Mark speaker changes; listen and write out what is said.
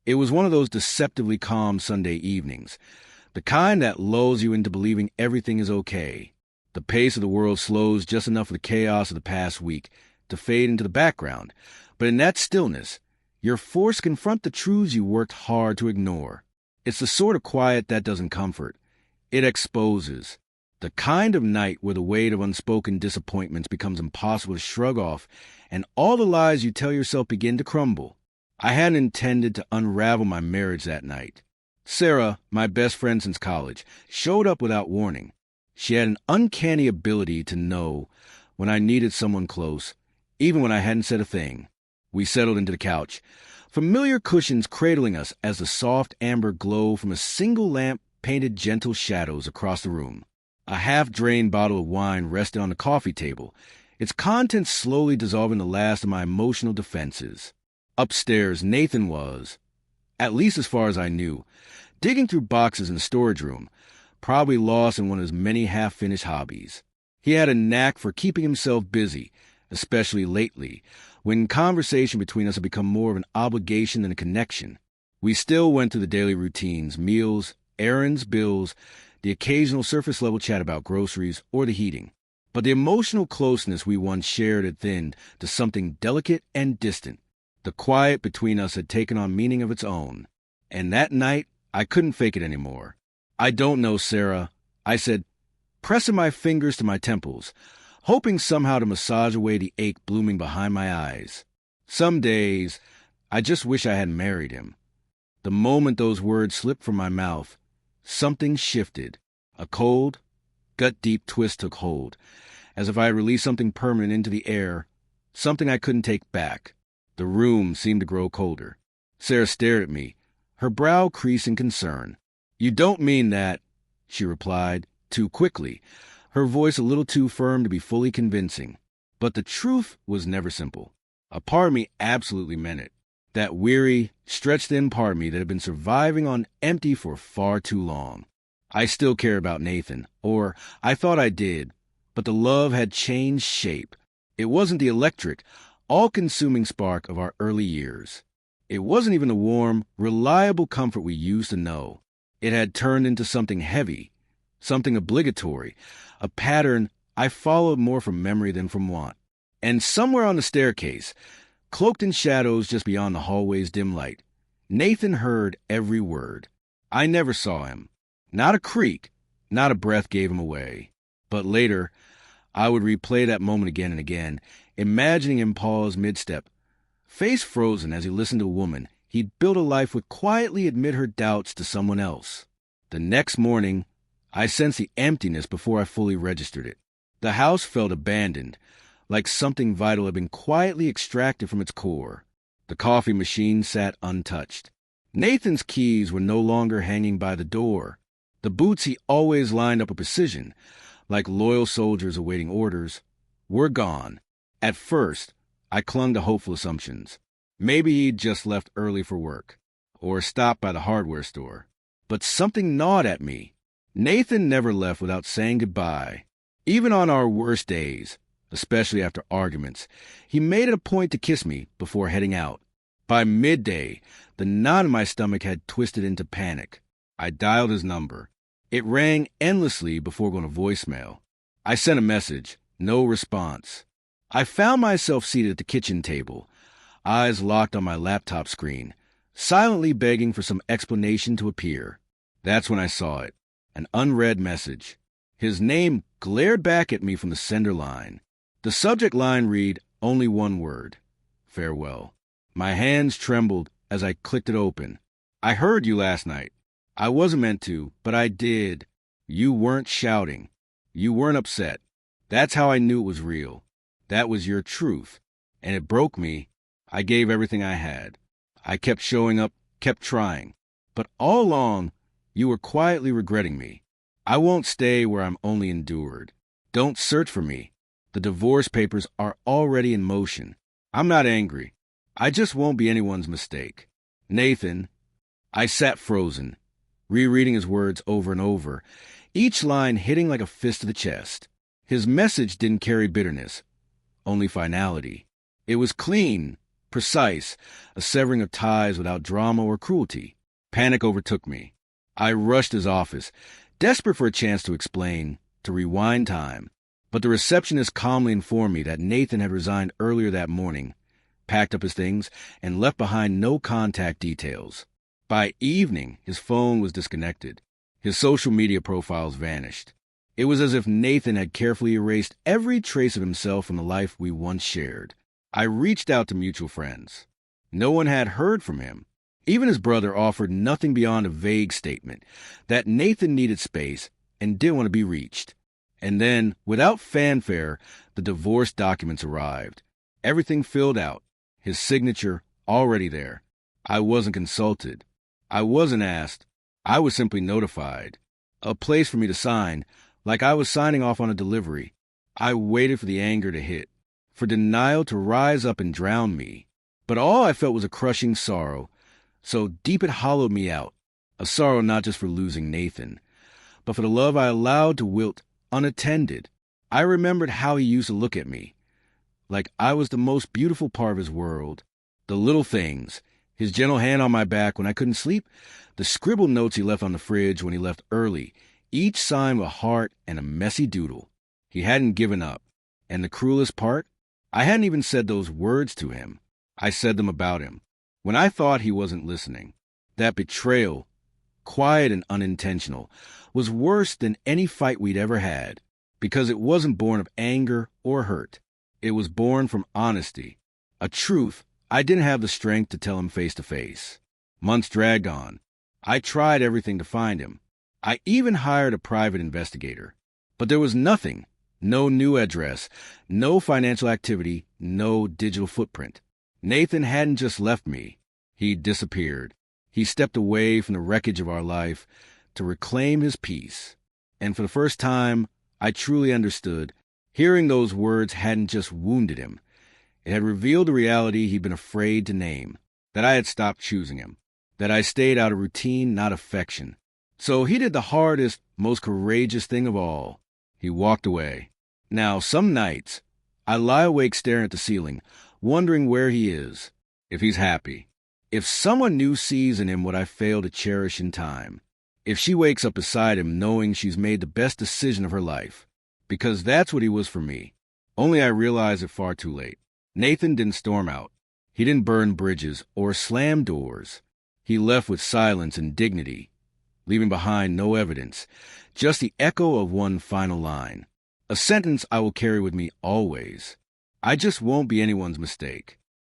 Speaker 1: It was one of those deceptively calm Sunday evenings, the kind that lulls you into believing everything is okay. The pace of the world slows just enough for the chaos of the past week to fade into the background, but in that stillness, you're forced to confront the truths you worked hard to ignore. It's the sort of quiet that doesn't comfort. It exposes. The kind of night where the weight of unspoken disappointments becomes impossible to shrug off, and all the lies you tell yourself begin to crumble. I hadn't intended to unravel my marriage that night. Sarah, my best friend since college, showed up without warning. She had an uncanny ability to know when I needed someone close, even when I hadn't said a thing. We settled into the couch, familiar cushions cradling us as the soft amber glow from a single lamp painted gentle shadows across the room. A half-drained bottle of wine rested on the coffee table, its contents slowly dissolving the last of my emotional defenses. Upstairs, Nathan was, at least as far as I knew, digging through boxes in the storage room, probably lost in one of his many half-finished hobbies. He had a knack for keeping himself busy, especially lately, when conversation between us had become more of an obligation than a connection. We still went through the daily routines, meals, errands, bills, the occasional surface-level chat about groceries or the heating. But the emotional closeness we once shared had thinned to something delicate and distant. The quiet between us had taken on meaning of its own. And that night, I couldn't fake it anymore. "I don't know, Sarah," I said, pressing my fingers to my temples, hoping somehow to massage away the ache blooming behind my eyes. Some days, I just wish I hadn't married him. The moment those words slipped from my mouth, something shifted. A cold, gut-deep twist took hold, as if I had released something permanent into the air, something I couldn't take back. The room seemed to grow colder. Sarah stared at me, her brow creased in concern. "You don't mean that," she replied, too quickly, her voice a little too firm to be fully convincing. But the truth was never simple. A part of me absolutely meant it. That weary, stretched-thin part of me that had been surviving on empty for far too long. I still care about Nathan, or I thought I did, but the love had changed shape. It wasn't the electric, all-consuming spark of our early years. It wasn't even the warm, reliable comfort we used to know. It had turned into something heavy, something obligatory, a pattern I followed more from memory than from want. And somewhere on the staircase, cloaked in shadows just beyond the hallway's dim light, Nathan heard every word. I never saw him. Not a creak, not a breath gave him away. But later, I would replay that moment again and again, imagining him pause mid-step, face frozen as he listened to a woman he'd built a life with quietly admit her doubts to someone else. The next morning, I sensed the emptiness before I fully registered it. The house felt abandoned, like something vital had been quietly extracted from its core. The coffee machine sat untouched. Nathan's keys were no longer hanging by the door. The boots he always lined up with precision, like loyal soldiers awaiting orders, were gone. At first, I clung to hopeful assumptions. Maybe he'd just left early for work, or stopped by the hardware store. But something gnawed at me. Nathan never left without saying goodbye. Even on our worst days, especially after arguments, he made it a point to kiss me before heading out. By midday, the knot in my stomach had twisted into panic. I dialed his number. It rang endlessly before going to voicemail. I sent a message. No response. I found myself seated at the kitchen table, eyes locked on my laptop screen, silently begging for some explanation to appear. That's when I saw it. An unread message. His name glared back at me from the sender line. The subject line read only one word: farewell. My hands trembled as I clicked it open. "I heard you last night. I wasn't meant to, but I did. You weren't shouting. You weren't upset. That's how I knew it was real. That was your truth. And it broke me. I gave everything I had. I kept showing up, kept trying. But all along, you were quietly regretting me. I won't stay where I'm only endured. Don't search for me. The divorce papers are already in motion. I'm not angry. I just won't be anyone's mistake. Nathan." I sat frozen, rereading his words over and over, each line hitting like a fist to the chest. His message didn't carry bitterness, only finality. It was clean, Precise, a severing of ties without drama or cruelty. Panic overtook me. I rushed his office, desperate for a chance to explain, to rewind time. But the receptionist calmly informed me that Nathan had resigned earlier that morning, packed up his things, and left behind no contact details. By evening, his phone was disconnected. His social media profiles vanished. It was as if Nathan had carefully erased every trace of himself from the life we once shared. I reached out to mutual friends. No one had heard from him. Even his brother offered nothing beyond a vague statement that Nathan needed space and didn't want to be reached. And then, without fanfare, the divorce documents arrived. Everything filled out, his signature already there. I wasn't consulted. I wasn't asked. I was simply notified. A place for me to sign, like I was signing off on a delivery. I waited for the anger to hit, for denial to rise up and drown me. But all I felt was a crushing sorrow, so deep it hollowed me out. A sorrow not just for losing Nathan, but for the love I allowed to wilt unattended. I remembered how he used to look at me, like I was the most beautiful part of his world. The little things, his gentle hand on my back when I couldn't sleep, the scribbled notes he left on the fridge when he left early, each signed with a heart and a messy doodle. He hadn't given up. And the cruelest part? I hadn't even said those words to him. I said them about him, when I thought he wasn't listening. That betrayal, quiet and unintentional, was worse than any fight we'd ever had, because it wasn't born of anger or hurt. It was born from honesty, a truth I didn't have the strength to tell him face to face. Months dragged on. I tried everything to find him. I even hired a private investigator. But there was nothing. No new address, no financial activity, no digital footprint. Nathan hadn't just left me. He'd disappeared. He stepped away from the wreckage of our life to reclaim his peace. And for the first time, I truly understood. Hearing those words hadn't just wounded him. It had revealed a reality he'd been afraid to name, that I had stopped choosing him, that I stayed out of routine, not affection. So he did the hardest, most courageous thing of all. He walked away. Now, some nights, I lie awake staring at the ceiling, wondering where he is, if he's happy, if someone new sees in him what I failed to cherish in time, if she wakes up beside him knowing she's made the best decision of her life. Because that's what he was for me. Only I realized it far too late. Nathan didn't storm out. He didn't burn bridges or slam doors. He left with silence and dignity, leaving behind no evidence, just the echo of one final line. A sentence I will carry with me always. I just won't be anyone's mistake.